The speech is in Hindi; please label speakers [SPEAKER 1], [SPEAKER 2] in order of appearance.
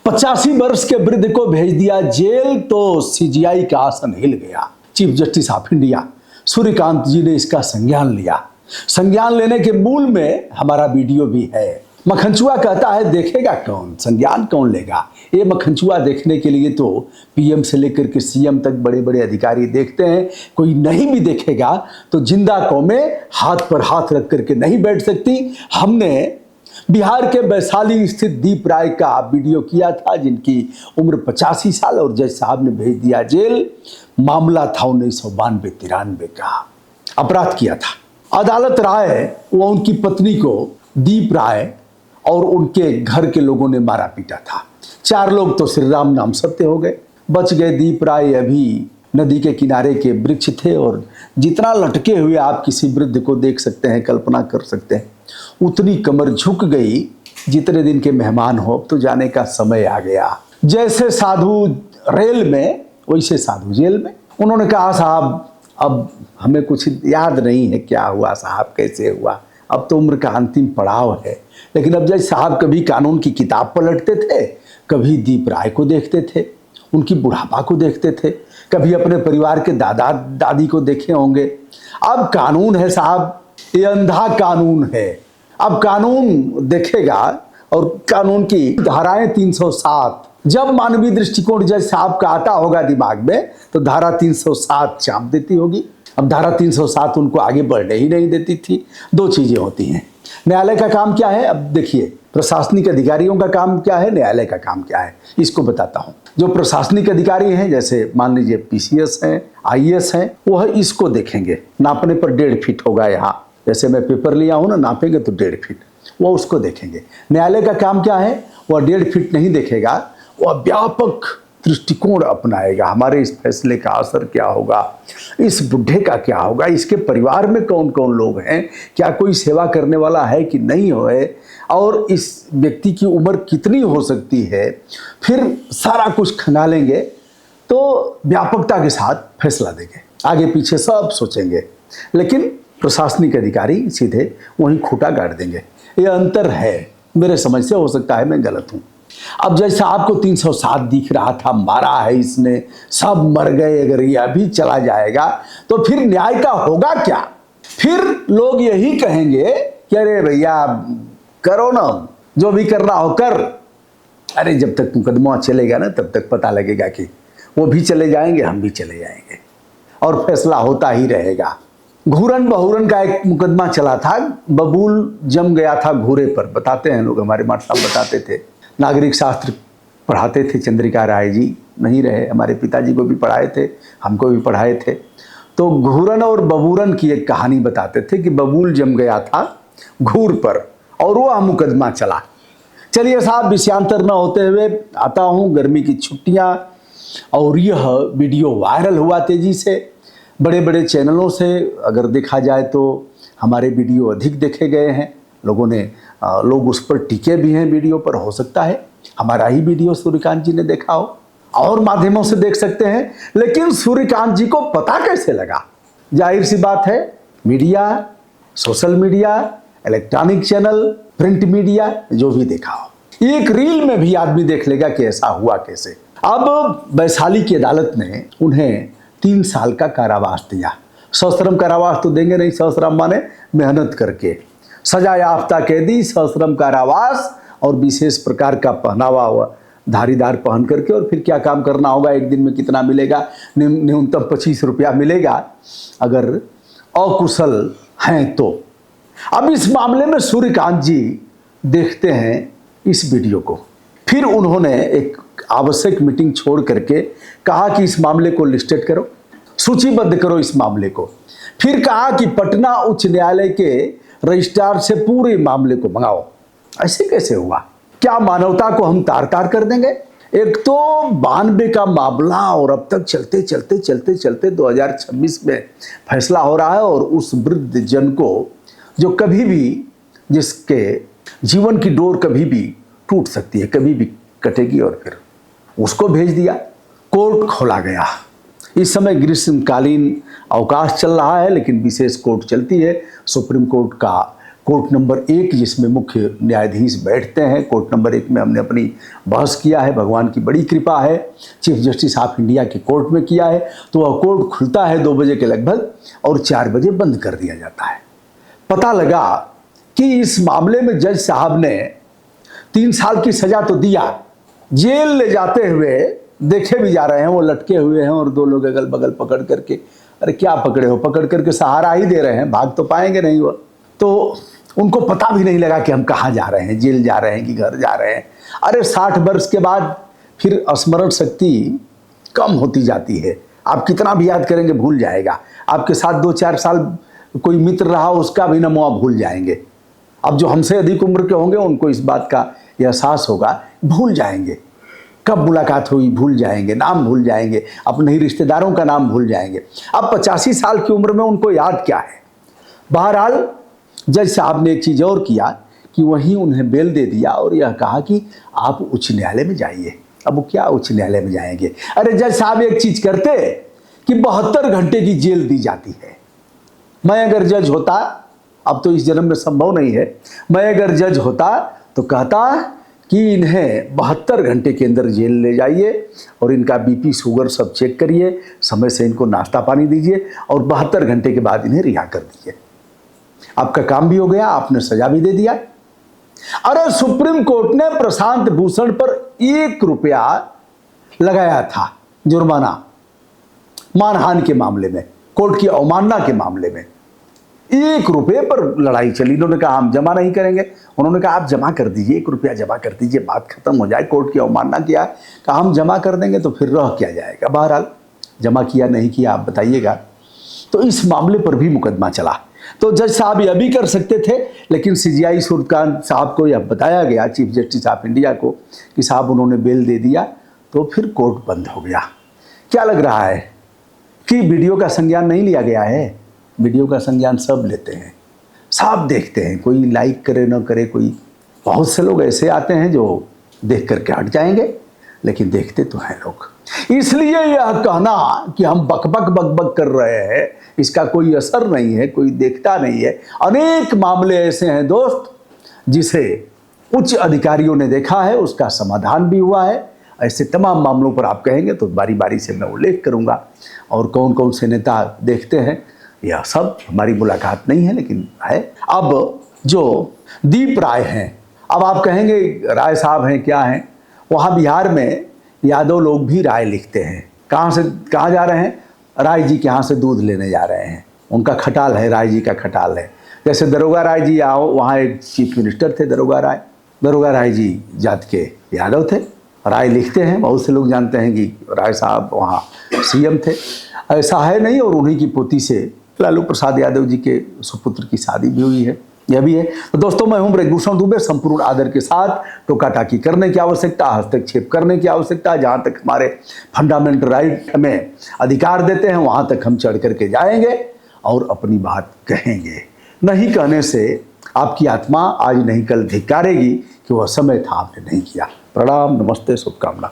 [SPEAKER 1] 85 वर्ष के वृद्ध को भेज दिया जेल तो सीजीआई का आसन हिल गया। Chief justice of India Suryakant ji ने इसका संज्ञान लिया। संज्ञान लेने के मूल में हमारा वीडियो भी है। मखनचुआ कहता है देखेगा कौन, संज्ञान कौन लेगा। ये मखनचुआ देखने के लिए तो पीएम से लेकर के सीएम तक बड़े बड़े अधिकारी देखते हैं। कोई नहीं भी देखेगा तो जिंदा कौमें हाथ पर हाथ रख करके नहीं बैठ सकती। हमने बिहार के वैशाली स्थित दीप राय का वीडियो किया था, जिनकी उम्र 85 साल और जज साहब ने भेज दिया जेल। मामला था 1992-93 का, अपराध किया था। अदालत राय वो उनकी पत्नी को दीप राय और उनके घर के लोगों ने मारा पीटा था। 4 लोग तो श्री राम नाम सत्य हो गए, बच गए। दीप राय अभी नदी के किनारे के वृक्ष थे और जितना लटके हुए आप किसी वृद्ध को देख सकते हैं, कल्पना कर सकते हैं, उतनी कमर झुक गई जितने दिन के मेहमान हो। अब तो जाने का समय आ गया। जैसे साधु रेल में वैसे साधु जेल में। उन्होंने कहा साहब अब हमें कुछ याद नहीं है क्या हुआ साहब, कैसे हुआ, अब तो उम्र का अंतिम पड़ाव है। लेकिन अब जज साहब कभी कानून की किताब पलटते थे, कभी दीप राय को देखते थे, उनकी बुढ़ापा को देखते थे, कभी अपने परिवार के दादा दादी को देखे होंगे। अब कानून है साहब, ये अंधा कानून है। अब कानून देखेगा और कानून की धाराएं 307, जब मानवीय दृष्टिकोण जज साहब का आता होगा दिमाग में तो धारा 307 चाप देती होगी। अब धारा 307 उनको आगे बढ़ने ही नहीं देती थी। 2 चीजें होती हैं। न्यायालय का काम क्या है, अब देखिए प्रशासनिक अधिकारियों का काम क्या है, न्यायालय का काम क्या है, इसको बताता हूं। जो प्रशासनिक अधिकारी हैं, जैसे मान लीजिए पीसीएस हैं, आईएएस हैं, वो है इसको देखेंगे। नापने पर 1.5 फीट होगा यहाँ, जैसे मैं पेपर लिया हूं ना, नापेंगे तो 1.5 फीट, वो उसको देखेंगे। न्यायालय का काम क्या है, वह 1.5 फीट नहीं देखेगा, वह व्यापक दृष्टिकोण अपनाएगा। हमारे इस फैसले का असर क्या होगा, इस बुढ़े का क्या होगा, इसके परिवार में कौन कौन लोग हैं, क्या कोई सेवा करने वाला है कि नहीं होए, और इस व्यक्ति की उम्र कितनी हो सकती है। फिर सारा कुछ खंगालेंगे तो व्यापकता के साथ फैसला देंगे। आगे पीछे सब सोचेंगे, लेकिन प्रशासनिक अधिकारी सीधे वहीं खूंटा गाड़ देंगे। यह अंतर है मेरे समझ से, हो सकता है मैं गलत हूं। अब जैसे आपको 307 दिख रहा था, मारा है इसने, सब मर गए, अगर यह भी चला जाएगा तो फिर न्याय का होगा क्या। फिर लोग यही कहेंगे कि अरे भैया करो ना, जो भी करना हो कर। अरे जब तक मुकदमा चलेगा ना तब तक पता लगेगा कि वो भी चले जाएंगे, हम भी चले जाएंगे, और फैसला होता ही रहेगा। घूरन बहुरन का एक मुकदमा चला था, बबूल जम गया था घूरे पर, बताते हैं लोग, हमारे मास्टर साहब बताते थे। नागरिक शास्त्र पढ़ाते थे चंद्रिका राय जी, नहीं रहे, हमारे पिताजी को भी पढ़ाए थे, हमको भी पढ़ाए थे। तो घूरन और बबूरन की एक कहानी बताते थे कि बबूल जम गया था घूर पर और वह मुकदमा चला। चलिए साहब, विषयांतर न होते हुए आता हूँ, गर्मी की छुट्टियाँ, और यह वीडियो वायरल हुआ तेजी से। बड़े बड़े चैनलों से अगर देखा जाए तो हमारे वीडियो अधिक देखे गए हैं। लोग उस पर टिके भी हैं वीडियो पर। हो सकता है हमारा ही वीडियो सूर्यकांत जी ने देखा हो, और माध्यमों से देख सकते हैं। लेकिन सूर्यकांत जी को पता कैसे लगा? जाहिर सी बात है, media, social media, electronic channel, print media, जो भी देखा हो, एक रील में भी आदमी देख लेगा कि ऐसा हुआ कैसे। अब वैशाली की अदालत ने उन्हें 3 साल का कारावास दिया। सश्रम कारावास तो देंगे नहीं, सश्रम माने मेहनत करके। सजा याफ्ता कैदी, सश्रम कारावास और विशेष प्रकार का पहनावा हुआ धारीदार पहन करके, और फिर क्या काम करना होगा, एक दिन में कितना मिलेगा, न्यूनतम 25 रुपया मिलेगा अगर अकुशल हैं तो। अब इस मामले में सूर्यकांत जी देखते हैं इस वीडियो को। फिर उन्होंने एक आवश्यक मीटिंग छोड़ करके कहा कि इस मामले को लिस्टेड करो, सूचीबद्ध करो इस मामले को। फिर कहा कि पटना उच्च न्यायालय के रजिस्ट्रार से पूरे मामले को मंगाओ। ऐसे कैसे हुआ? क्या मानवता को हम तार तार कर देंगे? एक तो 92 का मामला और अब तक चलते चलते चलते चलते 2026 में फैसला हो रहा है, और उस वृद्ध जन को जो कभी भी, जिसके जीवन की डोर कभी भी टूट सकती है, कभी भी कटेगी, और फिर उसको भेज दिया। कोर्ट खोला गया। इस समय ग्रीष्मकालीन अवकाश चल रहा है, लेकिन विशेष कोर्ट चलती है। सुप्रीम कोर्ट का कोर्ट नंबर 1 जिसमें मुख्य न्यायाधीश बैठते हैं, कोर्ट नंबर 1 में हमने अपनी बहस किया है। भगवान की बड़ी कृपा है, चीफ जस्टिस ऑफ इंडिया के कोर्ट में किया है। तो वह कोर्ट खुलता है 2 बजे के लगभग और 4 बजे बंद कर दिया जाता है। पता लगा कि इस मामले में जज साहब ने 3 साल की सजा तो दिया, जेल ले जाते हुए देखे भी जा रहे हैं, वो लटके हुए हैं और 2 लोग अगल बगल पकड़ करके, अरे क्या पकड़े हो, पकड़ करके सहारा ही दे रहे हैं, भाग तो पाएंगे नहीं वो। तो उनको पता भी नहीं लगा कि हम कहाँ जा रहे हैं, जेल जा रहे हैं कि घर जा रहे हैं। अरे 60 वर्ष के बाद फिर स्मरण शक्ति कम होती जाती है, आप कितना भी याद करेंगे भूल जाएगा। आपके साथ 2-4 साल कोई मित्र रहा, उसका भी नाम आप भूल जाएंगे। अब जो हमसे अधिक उम्र के होंगे उनको इस बात का एहसास होगा, भूल जाएंगे कब मुलाकात हुई, भूल जाएंगे, नाम भूल जाएंगे, अपने ही रिश्तेदारों का नाम भूल जाएंगे। अब 85 साल की उम्र में उनको याद क्या है। बहरहाल जज साहब ने एक चीज़ और किया कि वहीं उन्हें बेल दे दिया और यह कहा कि आप उच्च न्यायालय में जाइए। अब वो क्या उच्च न्यायालय में जाएंगे। अरे जज साहब एक चीज़ करते कि 72 घंटे की जेल दी जाती है। मैं अगर जज होता, अब तो इस जन्म में संभव नहीं है, मैं अगर जज होता तो कहता कि इन्हें 72 घंटे के अंदर जेल ले जाइए और इनका बीपी शुगर सब चेक करिए, समय से इनको नाश्ता पानी दीजिए और 72 घंटे के बाद इन्हें रिहा कर दीजिए। आपका काम भी हो गया, आपने सजा भी दे दिया। अरे सुप्रीम कोर्ट ने प्रशांत भूषण पर 1 रुपया लगाया था जुर्माना, मानहानि के मामले में, कोर्ट की अवमानना के मामले में 1 रुपये पर लड़ाई चली। इन्होंने कहा हम जमा नहीं करेंगे, उन्होंने कहा आप जमा कर दीजिए, 1 रुपया जमा कर दीजिए, बात खत्म हो जाए। कोर्ट की अवमानना किया, कहा हम जमा कर देंगे तो फिर रह क्या जाएगा। बहरहाल जमा किया नहीं किया आप बताइएगा। तो इस मामले पर भी मुकदमा चला। तो जज साहब यह भी कर सकते थे, लेकिन सीजीआई सूर्यकांत साहब को यह बताया गया, चीफ जस्टिस ऑफ इंडिया को, कि साहब उन्होंने बेल दे दिया, तो फिर कोर्ट बंद हो गया। क्या लग रहा है कि वीडियो का संज्ञान नहीं लिया गया है। वीडियो का संज्ञान सब लेते हैं, सब देखते हैं, कोई लाइक करे न करे, कोई बहुत से लोग ऐसे आते हैं जो देख करके हट जाएंगे, लेकिन देखते तो हैं लोग। इसलिए यह कहना कि हम बकबक बकबक कर रहे हैं, इसका कोई असर नहीं है, कोई देखता नहीं है। अनेक मामले ऐसे हैं दोस्त जिसे उच्च अधिकारियों ने देखा है, उसका समाधान भी हुआ है। ऐसे तमाम मामलों पर आप कहेंगे तो बारी बारी से मैं उल्लेख करूंगा, और कौन कौन से नेता देखते हैं यह सब हमारी मुलाकात नहीं है, लेकिन है। अब जो दीप राय हैं, अब आप कहेंगे राय साहब हैं क्या हैं। वहाँ बिहार में यादव लोग भी राय लिखते हैं। कहाँ जा रहे हैं, राय जी के यहाँ से दूध लेने जा रहे हैं, उनका खटाल है, राय जी का खटाल है। जैसे दरोगा राय जी आओ, वहाँ एक चीफ मिनिस्टर थे दरोगा राय जी जात के यादव थे, राय लिखते हैं। बहुत से लोग जानते हैं कि राय साहब वहाँ सीएम थे, ऐसा है नहीं। और उन्हीं की पोती से लालू प्रसाद यादव जी के सुपुत्र की शादी भी हुई है, यह भी है। तो दोस्तों मैं हूं ब्रजभूषण दुबे, संपूर्ण आदर के साथ टोका टाकी करने की आवश्यकता, हस्तक्षेप करने की आवश्यकता, जहां तक हमारे फंडामेंटल राइट में अधिकार देते हैं वहां तक हम चढ़ करके जाएंगे और अपनी बात कहेंगे। नहीं कहने से आपकी आत्मा आज नहीं कल धिक्कारेगी कि वह समय था आपने नहीं किया। प्रणाम, नमस्ते, शुभकामना।